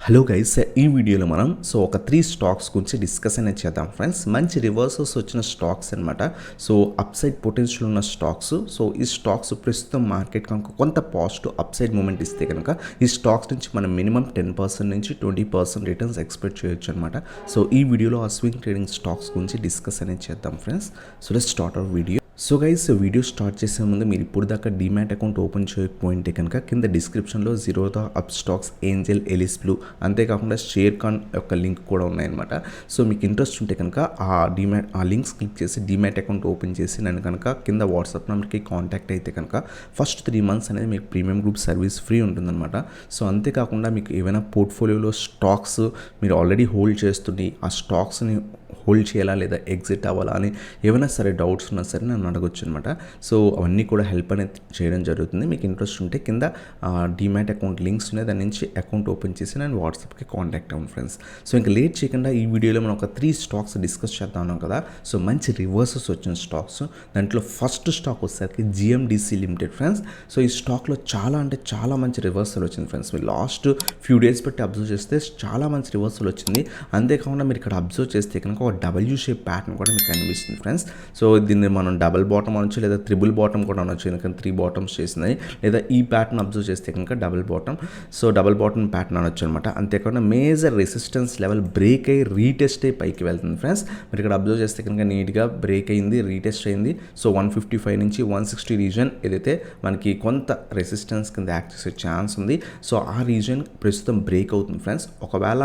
Hello guys, ఈ వీడియోలో మనం ఒక 3 స్టాక్స్ గురించి డిస్కస్ అనేది చేద్దాం ఫ్రెండ్స్. మంచి రివర్సల్స్ వచ్చిన స్టాక్స్ అనమాట. అప్ సైడ్ పొటెన్షియల్ ఉన్న స్టాక్స్. ఈ స్టాక్స్ ప్రస్తుతం మార్కెట్ కనుక కొంత పాజిటివ్ అప్ సైడ్ మూమెంట్ ఇస్తే కనుక ఈ స్టాక్స్ నుంచి మనం మినిమం 10% నుంచి 20% రిటర్న్స్ ఎక్స్పెక్ట్ చేయొచ్చు అనమాట. ఈ వీడియోలో ఆ స్వింగ్ ట్రేడింగ్ స్టాక్స్ గురించి డిస్కస్ అనేది చేద్దాం friends. Let's start our video. Video start చేసే ముందు మీరు ఇప్పుడు దాకా డీమ్యాట్ అకౌంట్ ఓపెన్ చేయకపోయింటే కనుక కింద డిస్క్రిప్షన్లో Zerodha Upstox, Angel, Alice blue, అంతేకాకుండా షేర్ ఖాన్ యొక్క లింక్ కూడా ఉన్నాయన్నమాట. మీకు ఇంట్రెస్ట్ ఉంటే కనుక ఆ లింక్స్ క్లిక్ చేసి డీమ్యాట్ అకౌంట్ ఓపెన్ చేసి నన్ను కనుక కింద వాట్సాప్ నెంబర్కి కాంటాక్ట్ అయితే కనుక ఫస్ట్ 3 months అనేది మీకు ప్రీమియం గ్రూప్ సర్వీస్ ఫ్రీ ఉంటుందన్నమాట. అంతేకాకుండా మీకు ఏవైనా పోర్ట్ఫోలియోలో స్టాక్స్ మీరు ఆల్రెడీ హోల్డ్ చేస్తుండి ఆ స్టాక్స్ని హోల్డ్ చేయాలా లేదా ఎగ్జిట్ అవ్వాలా అని ఏమైనా సరే డౌట్స్ ఉన్నా సరే నన్ను అడగొచ్చు అనమాట. అవన్నీ కూడా హెల్ప్ అనేది చేయడం జరుగుతుంది. మీకు ఇంట్రెస్ట్ ఉంటే కింద డీమ్యాట్ అకౌంట్ లింక్స్ ఉన్నాయి, దాని నుంచి అకౌంట్ ఓపెన్ చేసి నేను వాట్సాప్కి కాంటాక్ట్ అవ్వండి ఫ్రెండ్స్. ఇంకా లేట్ చేయకుండా ఈ వీడియోలో మనం ఒక 3 స్టాక్స్ డిస్కస్ చేద్దాం ఉన్నాం కదా. మంచి రివర్సెస్ వచ్చిన స్టాక్స్. దాంట్లో ఫస్ట్ స్టాక్ వచ్చేసరికి జిఎండిసి లిమిటెడ్ ఫ్రెండ్స్. ఈ స్టాక్లో చాలా మంచి రివర్సల్ వచ్చింది ఫ్రెండ్స్. మీరు లాస్ట్ ఫ్యూ డేస్ బట్టి అబ్జర్వ్ చేస్తే చాలా మంచి రివర్సల్ వచ్చింది. అంతేకాకుండా మీరు ఇక్కడ అబ్జర్వ్ చేస్తే కనుక ఒక డబ్ల్యూ షేప్ ప్యాటర్న్ కూడా మీకు కనిపిస్తుంది ఫ్రెండ్స్. దీన్ని మనం డబుల్ బాటమ్ అనొచ్చు లేదా త్రిబుల్ బాటమ్ కూడా అనొచ్చు, ఎందుకంటే 3 bottoms చేసినాయి. లేదా ఈ ప్యాటర్న్ అబ్జర్వ్ చేస్తే కనుక డబుల్ బాటమ్ ప్యాటర్న్ అనొచ్చు అనమాట. అంతేకాకుండా మేజర్ రెసిస్టెన్స్ లెవెల్ బ్రేక్ అయ్యి రీటెస్ట్ అయ్యి పైకి వెళ్తుంది ఫ్రెండ్స్. మీరు ఇక్కడ అబ్జర్వ్ చేస్తే కనుక నీట్గా బ్రేక్ అయింది, రీటెస్ట్ అయింది. 155 నుంచి 160 రీజన్ ఏదైతే మనకి కొంత రెసిస్టెన్స్ కింద యాక్ట్ చేసే ఛాన్స్ ఉంది. ఆ రీజన్ ప్రస్తుతం బ్రేక్ అవుతుంది ఫ్రెండ్స్. ఒకవేళ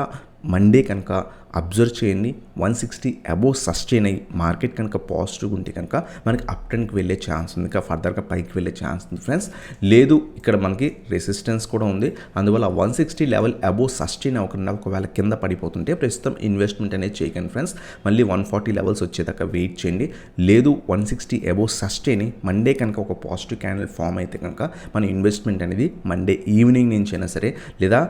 మండే కనుక అబ్జర్వ్ చేయండి, 160 అబోవ్ సస్టైన్ అయ్యి మార్కెట్ కనుక పాజిటివ్గా ఉంటే కనుక మనకి అప్ ట్రెండ్కి వెళ్ళే ఛాన్స్ ఉంది, ఇంకా ఫర్దర్గా పైకి వెళ్ళే ఛాన్స్ ఉంది ఫ్రెండ్స్. లేదు ఇక్కడ మనకి రెసిస్టెన్స్ కూడా ఉంది, అందువల్ల 160 లెవెల్ అబోవ్ సస్టైన్ అవ్వకుండా ఒకవేళ కింద పడిపోతుంటే ప్రస్తుతం ఇన్వెస్ట్మెంట్ అనేది చేయకండి ఫ్రెండ్స్. మళ్ళీ 140 లెవెల్స్ వచ్చేదాకా వెయిట్ చేయండి. లేదు 160 అబోవ్ సస్టైన్ మండే కనుక ఒక పాజిటివ్ క్యాండిల్ ఫామ్ అయితే కనుక మన ఇన్వెస్ట్మెంట్ అనేది మండే ఈవినింగ్ నుంచి అయినా సరే లేదా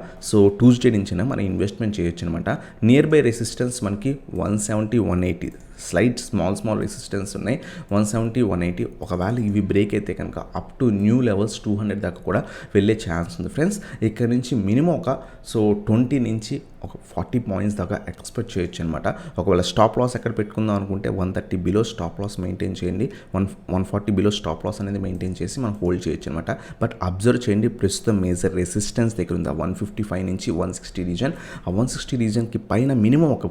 ట్యూస్డే నుంచి అయినా మన ఇన్వెస్ట్మెంట్ చేయొచ్చు అనమాట. నియర్ బై రెసిస్టెన్స్ మనకి 170, 180 స్లైట్ స్మాల్ రెసిస్టెన్స్ ఉన్నాయి. 170, 180 ఒకవేళ ఇవి బ్రేక్ అయితే కనుక అప్ టు న్యూ లెవెల్స్ 200 దాకా కూడా వెళ్ళే ఛాన్స్ ఉంది ఫ్రెండ్స్. ఇక్కడ నుంచి మినిమం ఒక 20 నుంచి ఒక 40 points దాకా ఎక్స్పెక్ట్ చేయొచ్చు అనమాట. ఒకవేళ స్టాప్ లాస్ ఎక్కడ పెట్టుకుందాం అనుకుంటే 130 బిలో స్టాప్ లాస్ మెయింటైన్ చేయండి. 140 బిలో స్టాప్ లాస్ అనేది మెయింటైన్ చేసి మనం హోల్డ్ చేయొచ్చు అనమాట. బట్ అబ్జర్వ్ చేయండి, ప్రస్తుతం మేజర్ రెసిస్టెన్స్ దగ్గర ఉంది 155 నుంచి 160 రీజన్. ఆ 160 రీజన్కి పైన మినిమం ఒక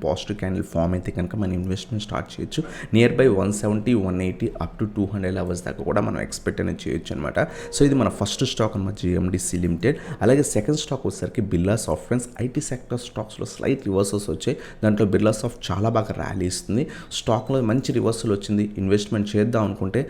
పాజిటివ్ క్యాండిల్ ఫామ్ అయితే కనుక మన ఇన్వెస్ట్మెంట్ స్టార్ట్ చేయొచ్చు. Near by 170, 180 up to 200 levels దాకా కూడా మనం ఎక్స్పెక్ట్ అనేది చేయొచ్చు అనమాట. ఇది మన ఫస్ట్ స్టాక్ అనమాట, జిఎండిసి లిమిటెడ్. అలాగే సెకండ్ స్టాక్ వచ్చేసరికి Birla soft friends. IT sector స్టాక్స్లో స్లైట్ రివర్సల్స్ వచ్చాయి. దాంట్లో బిర్లా సాఫ్ట్ చాలా బాగా ర్యాలీ ఇస్తుంది. స్టాక్లో మంచి రివర్సల్ వచ్చింది. ఇన్వెస్ట్మెంట్ చేద్దాం అనుకుంటే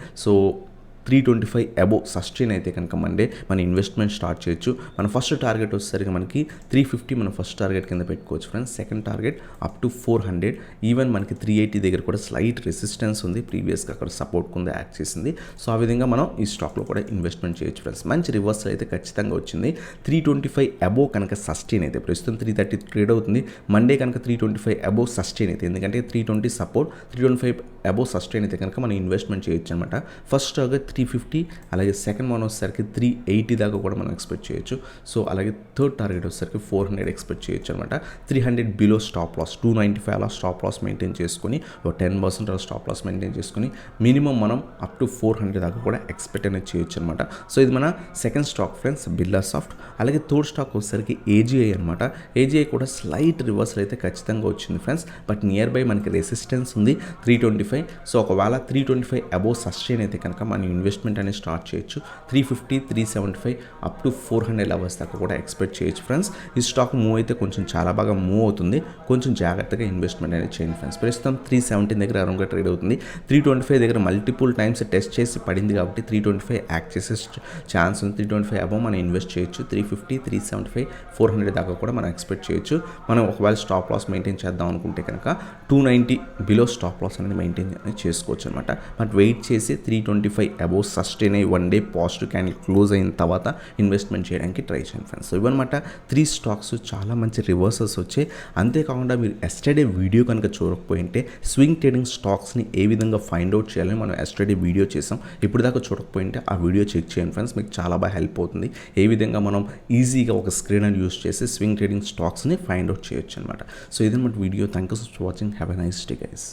325 అబోవ్ సస్టైన్ అయితే కనుక మండే మన ఇన్వెస్ట్మెంట్ స్టార్ట్ చేయొచ్చు. మన ఫస్ట్ టార్గెట్ వచ్చేసరికి మనకి 350 మన ఫస్ట్ టార్గెట్ కింద పెట్టుకోవచ్చు friends. Second target up to 400. Even మనకి 380 దగ్గర కూడా స్లైట్ రెసిస్టెన్స్ ఉంది, ప్రీవియస్గా అక్కడ సపోర్ట్ కింద యాక్ట్ చేసింది. ఆ విధంగా మనం ఈ స్టాక్లో కూడా ఇన్వెస్ట్మెంట్ చేయొచ్చు ఫ్రెండ్స్. మంచి రివర్సల్ అయితే ఖచ్చితంగా వచ్చింది. 325 అబోవ్ కనుక సస్టైన్ అయితే ప్రస్తుతం 330 ట్రేడ్ అవుతుంది. మండే కనుక 325 అబోవ్ సస్టైన్ అయితే, ఎందుకంటే 320 సపోర్ట్, 325 అబోవ్ సస్టైన్ అయితే కనుక మనం ఇన్వెస్ట్మెంట్ చేయొచ్చు అనమాట. ఫస్ట్ టార్గెట్ 350, అలాగే సెకండ్ వన్ వచ్చేసరికి 380 దాకా కూడా మనం ఎక్స్పెక్ట్ చేయొచ్చు. అలాగే థర్డ్ టార్గెట్ వచ్చేసరికి 400 ఎక్స్పెక్ట్ చేయొచ్చు అనమాట. 300 బిలో స్టాప్ లాస్, 295 అలా స్టాప్ లాస్ మెయింటైన్ చేసుకుని 10% అలా స్టాప్ లాస్ మెయింటైన్ చేసుకుని మినిమం మనం అప్ టు 400 దాకా కూడా ఎక్స్పెక్ట్ అనేది చేయొచ్చు అనమాట. ఇది మన second stock friends, Birla soft. అలాగే థర్డ్ స్టాక్ వచ్చేసరికి ఏజీఐ అనమాట. ఏజీఐ కూడా స్లైట్ రివర్సల్ అయితే ఖచ్చితంగా వచ్చింది ఫ్రెండ్స్. బట్ నియర్ బై మనకి రెసిస్టెన్స్ ఉంది 325. ఒకవేళ 325 అబోవ్ సస్టైన్ అయితే కనుక మన ఇన్వెస్ట్మెంట్ అనేది స్టార్ట్ చేయొచ్చు. 350, 375 అప్ టు 400 లెవెల్స్ దాకా కూడా ఎక్స్పెక్ట్ చేయొచ్చు ఫ్రెండ్స్. ఈ స్టాక్ మూవ్ అయితే కొంచెం చాలా బాగా మూవ్ అవుతుంది. కొంచెం జాగ్రత్తగా ఇన్వెస్ట్మెంట్ అనేది చేయండి ఫ్రెండ్స్. ప్రస్తుతం 370 దగ్గర అరౌండ్గా ట్రేడ్ అవుతుంది. 325 దగ్గర మల్టిపుల్ టైమ్స్ టెస్ట్ చేసి పడింది కాబట్టి 325 యాక్ట్ చేసే ఛాన్స్ ఉంది. 325 అబోవ్ మనం ఇన్వెస్ట్ చేయొచ్చు. 350, 375, 400 దాకా కూడా మనం ఎక్స్పెక్ట్ చేయొచ్చు. మనం ఒకవేళ స్టాప్ లాస్ మెయింటైన్ చేద్దాం అనుకుంటే కనుక 290 బిలో స్టాప్ లాస్ అనేది మెయింటైన్ చేసుకోవచ్చు అనమాట. బట్ వెయిట్ చేసి 325 అబోవ్ అబోవ్ సస్టైన్ అయ్యి 1 డే పాజిటివ్ క్యాండిల్ క్లోజ్ అయిన తర్వాత ఇన్వెస్ట్మెంట్ చేయడానికి ట్రై చేయండి ఫ్రెండ్స్. సో ఇవన్నమాట 3 స్టాక్స్ చాలా మంచి రివర్సల్స్ వచ్చాయి. అంతేకాకుండా మీరు ఎస్టర్డే వీడియో కనుక చూడకపోయింటే స్వింగ్ ట్రేడింగ్ స్టాక్స్ని ఏ విధంగా ఫైండ్ అవుట్ చేయాలని మనం ఎస్టర్డే వీడియో చేసాం. ఇప్పుడు దాకా చూడకపోయింటే ఆ వీడియో చెక్ చేయండి ఫ్రెండ్స్, మీకు చాలా బాగా హెల్ప్ అవుతుంది. ఏ విధంగా మనం ఈజీగా ఒక స్క్రీనర్ యూస్ చేసి స్వింగ్ ట్రేడింగ్ స్టాక్స్ని ఫైండ్ అవుట్ చేయొచ్చు అనమాట. సో ఇదన్నమాట video. Thank you for watching. Have a nice day guys.